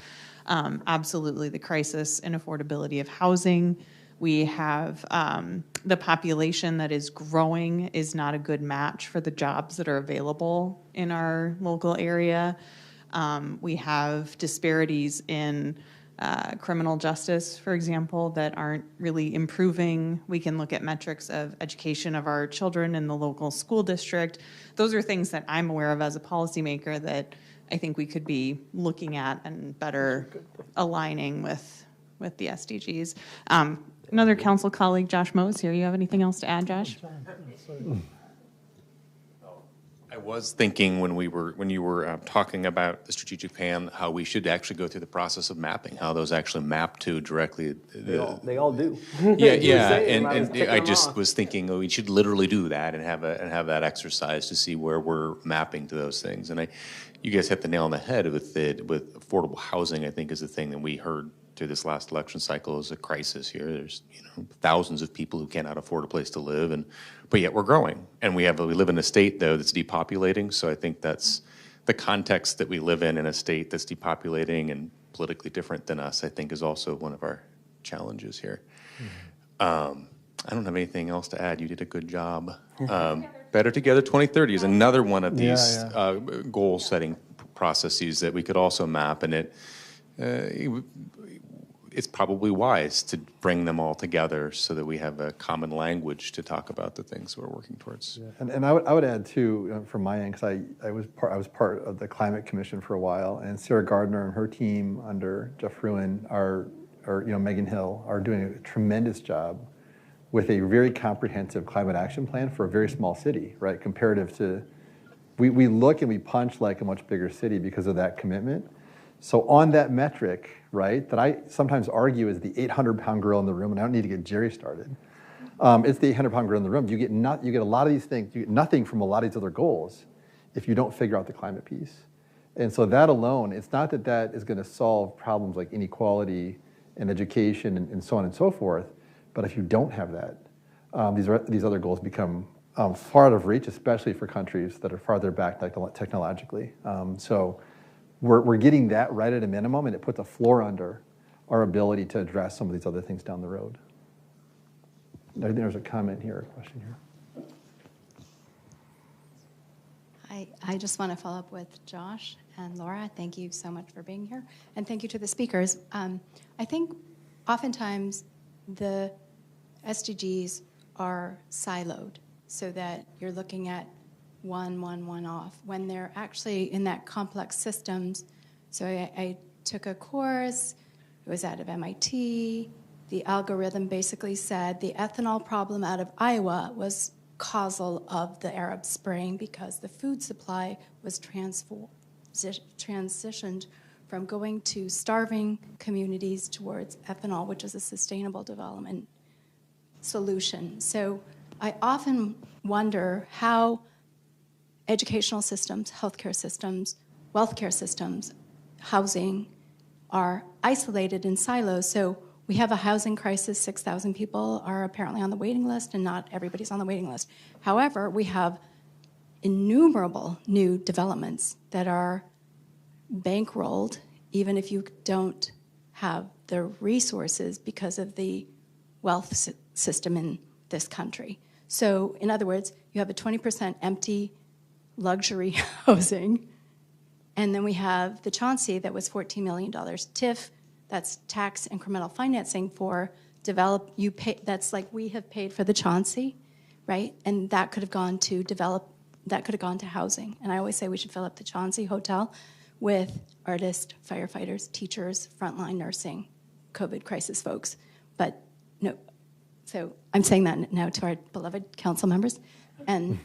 absolutely the crisis and affordability of housing. We have the population that is growing is not a good match for the jobs that are available in our local area. We have disparities in criminal justice, for example, that aren't really improving. We can look at metrics of education of our children in the local school district. Those are things that I'm aware of as a policymaker that I think we could be looking at and better aligning with the SDGs. Another council colleague, Josh Moe, is here. You have anything else to add, Josh? I was thinking when you were talking about the strategic plan, how we should actually go through the process of mapping, how those actually map to directly. They all do. Yeah, and I just was thinking, we should literally do that and have that exercise to see where we're mapping to those things. And you guys hit the nail on the head with affordable housing. I think is the thing that we heard through this last election cycle is a crisis here. There's thousands of people who cannot afford a place to live, but yet we're growing, and we live in a state though that's depopulating. So I think that's the context that we live in a state that's depopulating and politically different than us. I think is also one of our challenges here. Mm-hmm. I don't have anything else to add. You did a good job. Better Together 2030 is another one of these goal-setting processes that we could also map, and it's probably wise to bring them all together so that we have a common language to talk about the things we're working towards. Yeah. And I would add too, from my end, because I was part of the Climate Commission for a while, and Sarah Gardner and her team under Jeff Ruin Megan Hill are doing a tremendous job with a very comprehensive climate action plan for a very small city, right? Comparative to, we look and we punch like a much bigger city because of that commitment. So on that metric, right, that I sometimes argue is the 800-pound gorilla in the room, and I don't need to get Jerry started. It's the 800-pound gorilla in the room. You get a lot of these things, you get nothing from a lot of these other goals if you don't figure out the climate piece. And so that alone, it's not that is going to solve problems like inequality and education and so on and so forth, but if you don't have that, these other goals become far out of reach, especially for countries that are farther back technologically. So we're getting that right at a minimum, and it puts a floor under our ability to address some of these other things down the road. I think there's a comment here, a question here. I just want to follow up with Josh and Laura. Thank you so much for being here, and thank you to the speakers. I think oftentimes the SDGs are siloed so that you're looking at one off, when they're actually in that complex systems. So I took a course, it was out of MIT. The algorithm basically said the ethanol problem out of Iowa was causal of the Arab Spring because the food supply was transformed transitioned from going to starving communities towards ethanol, which is a sustainable development solution. So I often wonder how educational systems, healthcare systems, wealthcare systems, housing are isolated in silos. So we have a housing crisis. 6,000 people are apparently on the waiting list, and not everybody's on the waiting list. However, we have innumerable new developments that are bankrolled, even if you don't have the resources because of the wealth system in this country. So, in other words, you have a 20% empty luxury housing, and then we have the Chauncey that was $14 million. TIF, that's tax incremental financing for develop. You pay. That's like we have paid for the Chauncey, right? And that could have gone to develop. That could have gone to housing. And I always say we should fill up the Chauncey Hotel with artists, firefighters, teachers, frontline nursing, COVID crisis folks. But no, so I'm saying that now to our beloved council members. And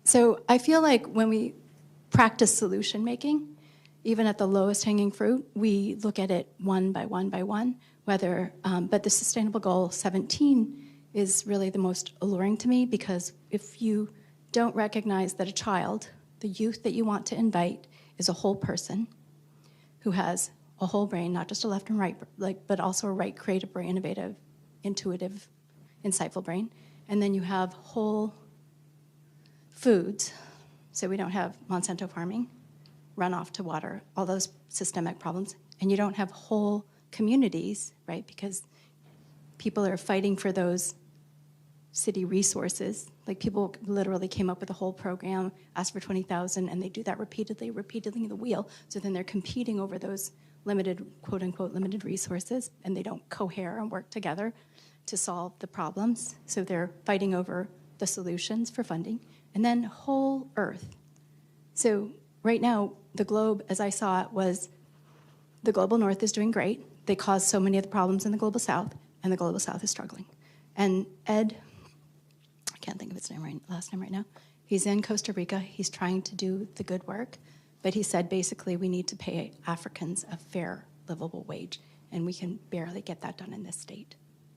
so I feel like when we practice solution making, even at the lowest hanging fruit, we look at it one by one by one, whether, but the Sustainable Goal 17 is really the most alluring to me, because if you don't recognize that a child, the youth that you want to invite, is a whole person who has a whole brain, not just a left and right, but also a right creative brain, innovative, intuitive, insightful brain. And then you have whole foods, so we don't have Monsanto farming, runoff to water, all those systemic problems. And you don't have whole communities, right? Because people are fighting for those city resources. Like people literally came up with a whole program, asked for 20,000, and they do that repeatedly the wheel. So then they're competing over those limited, quote unquote, limited resources, and they don't cohere and work together to solve the problems. So they're fighting over the solutions for funding. And then whole earth. So right now, the globe, as I saw it, was the global north is doing great. They caused so many of the problems in the global south, and the global south is struggling. And Ed, I can't think of his last name right now, he's in Costa Rica. He's trying to do the good work, but he said basically we need to pay Africans a fair, livable wage, and we can barely get that done in this state,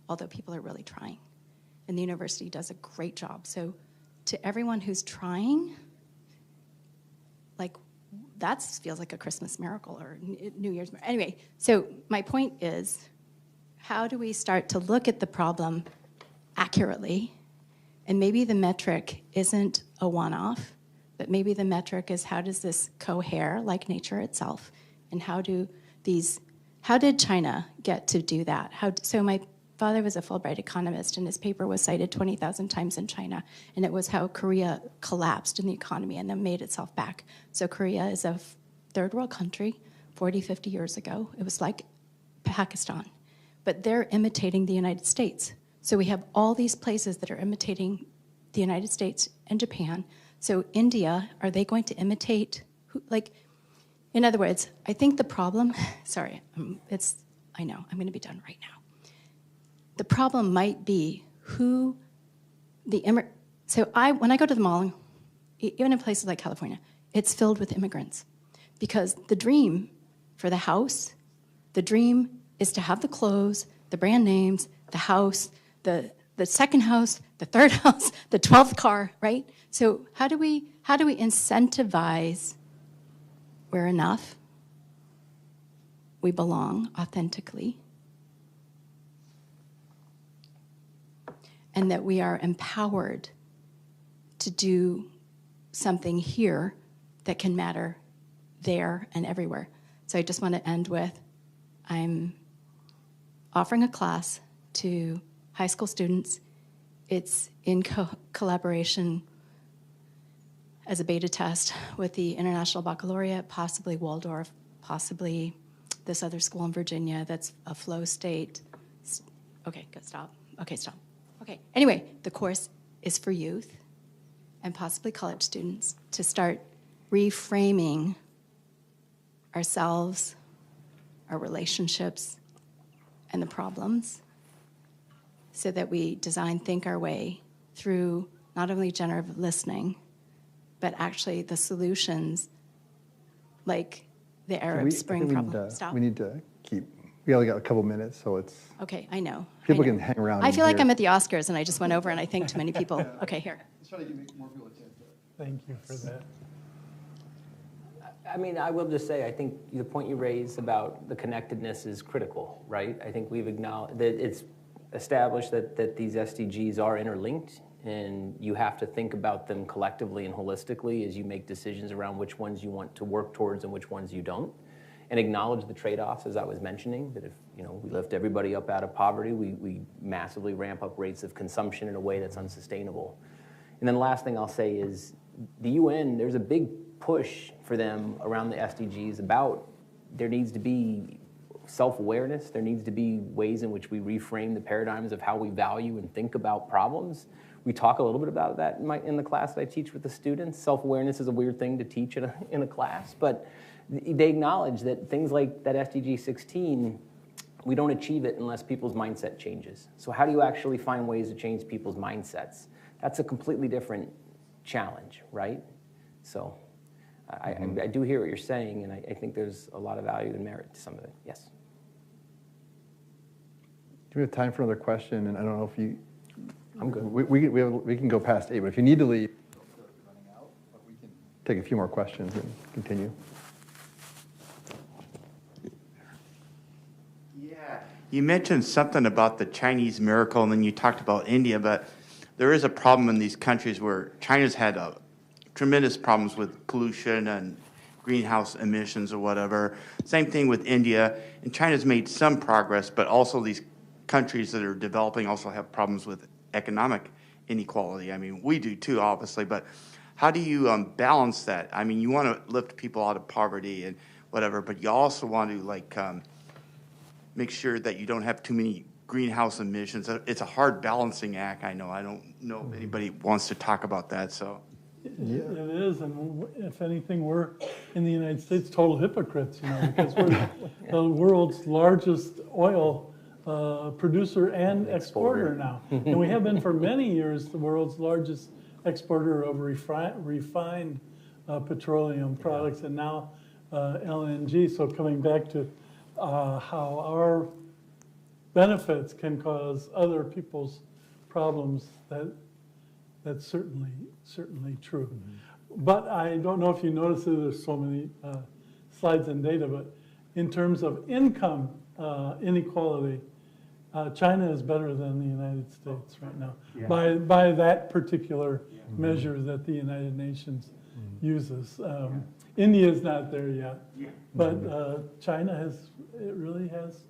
although people are really trying. And the university does a great job. So to everyone who's trying, like, that feels like a Christmas miracle or New Year's miracle. Anyway, so my point is, how do we start to look at the problem accurately? And maybe the metric isn't a one-off, but maybe the metric is how does this cohere like nature itself? And how did China get to do that? So my father was a Fulbright economist, and his paper was cited 20,000 times in China, and it was how Korea collapsed in the economy and then made itself back. So Korea is a third world country 40, 50 years ago. It was like Pakistan, but they're imitating the United States. So we have all these places that are imitating the United States and Japan. So India, are they going to imitate, in other words, I think the problem, sorry, I know, I'm gonna be done right now. The problem might be when I go to the mall, even in places like California, it's filled with immigrants. Because the dream for the house, the dream is to have the clothes, the brand names, the house, the second house, the third house, the 12th car, right? So how do we incentivize we're enough, we belong authentically, and that we are empowered to do something here that can matter there and everywhere. So I just want to end with, I'm offering a class to high school students. It's in collaboration as a beta test with the International Baccalaureate, possibly Waldorf, possibly this other school in Virginia that's a flow state. Okay, good, stop. Okay, stop. Okay, anyway, the course is for youth and possibly college students to start reframing ourselves, our relationships, and the problems so that we think our way through not only generative listening, but actually the solutions like the I Arab think Spring we problem. need to- Stop. We need to keep, we only got a couple minutes, so it's, Okay, I know. people I know. can hang around. I and feel like hear. I'm at the Oscars and I just went over and I thanked too many people. Okay, here. Thank you for that. I mean, I will just say, I think the point you raised about the connectedness is critical, right? I think we've acknowledged that it's established that these SDGs are interlinked, and you have to think about them collectively and holistically as you make decisions around which ones you want to work towards and which ones you don't, and acknowledge the trade-offs, as I was mentioning, that if we lift everybody up out of poverty, we massively ramp up rates of consumption in a way that's unsustainable. And then the last thing I'll say is the UN, there's a big push for them around the SDGs about there needs to be self-awareness, there needs to be ways in which we reframe the paradigms of how we value and think about problems. We talk a little bit about that in the class that I teach with the students. Self-awareness is a weird thing to teach in a class, but they acknowledge that things like that SDG 16, we don't achieve it unless people's mindset changes. So how do you actually find ways to change people's mindsets? That's a completely different challenge, right? So I do hear what you're saying, and I think there's a lot of value and merit to some of it. Yes. Do we have time for another question? And I don't know if you, I'm good. we can go past 8, but if you need to leave, we can take a few more questions and continue. Yeah, you mentioned something about the Chinese miracle, and then you talked about India, but there is a problem in these countries where China's had tremendous problems with pollution and greenhouse emissions or whatever. Same thing with India, and China's made some progress, but also these countries that are developing also have problems with economic inequality. I mean, we do too, obviously, but how do you balance that? I mean, you want to lift people out of poverty and whatever, but you also want to make sure that you don't have too many greenhouse emissions. It's a hard balancing act, I know. I don't know if anybody wants to talk about that, so. It is, and if anything, we're in the United States total hypocrites, because we're the world's largest oil producer and exporter now. And we have been for many years the world's largest exporter of refined petroleum products, and now LNG. So coming back to how our benefits can cause other people's problems, that's certainly true. But I don't know if you noticed that there's so many slides and data, but in terms of income inequality, China is better than the United States right now by that particular measure that the United Nations uses. India is not there yet, but China really has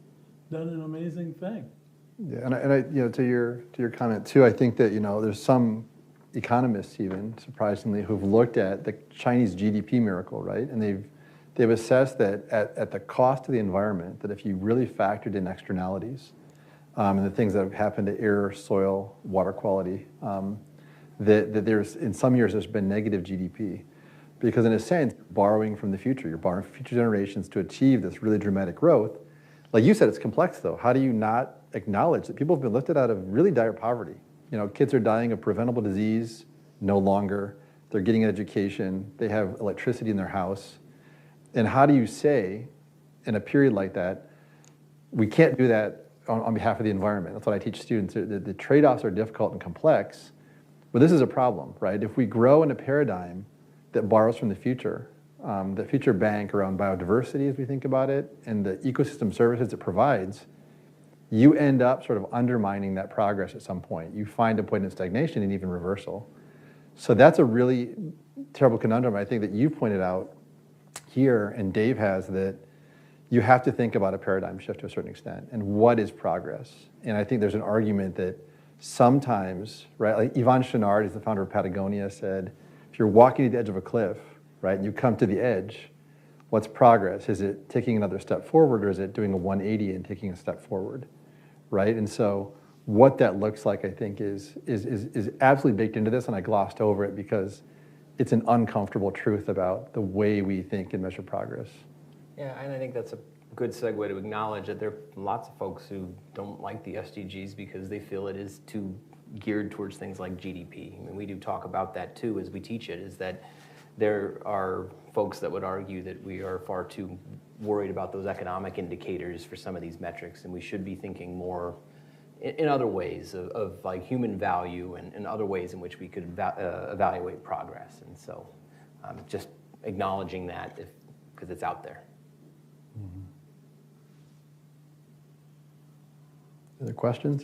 done an amazing thing. Yeah, and I to your comment too, I think that there's some economists even surprisingly who've looked at the Chinese GDP miracle, right? And they've assessed that at the cost of the environment, that if you really factored in externalities and the things that have happened to air, soil, water quality, that there's in some years there's been negative GDP, because in a sense borrowing from the future, you're borrowing from future generations to achieve this really dramatic growth. Like you said, it's complex though. How do you not acknowledge that people have been lifted out of really dire poverty? Kids are dying of preventable disease no longer. They're getting an education. They have electricity in their house. And how do you say, in a period like that, we can't do that on behalf of the environment? That's what I teach students. The trade-offs are difficult and complex, but this is a problem, right? If we grow in a paradigm that borrows from the future bank around biodiversity as we think about it, and the ecosystem services it provides, you end up sort of undermining that progress at some point. You find a point of stagnation and even reversal. So that's a really terrible conundrum, I think, that you pointed out here, and Dave has, that you have to think about a paradigm shift to a certain extent, and what is progress? And I think there's an argument that sometimes, right, like Yvon Chouinard, who's the founder of Patagonia, said, if you're walking to the edge of a cliff, right, and you come to the edge, what's progress? Is it taking another step forward, or is it doing a 180 and taking a step forward, right? And so what that looks like, I think, is absolutely baked into this, and I glossed over it because it's an uncomfortable truth about the way we think and measure progress. Yeah, and I think that's a good segue to acknowledge that there are lots of folks who don't like the SDGs because they feel it is too geared towards things like GDP. I mean, we do talk about that too as we teach it, is that there are folks that would argue that we are far too worried about those economic indicators for some of these metrics, and we should be thinking more in other ways of like human value and other ways in which we could evaluate progress. And so just acknowledging that because it's out there. Other questions?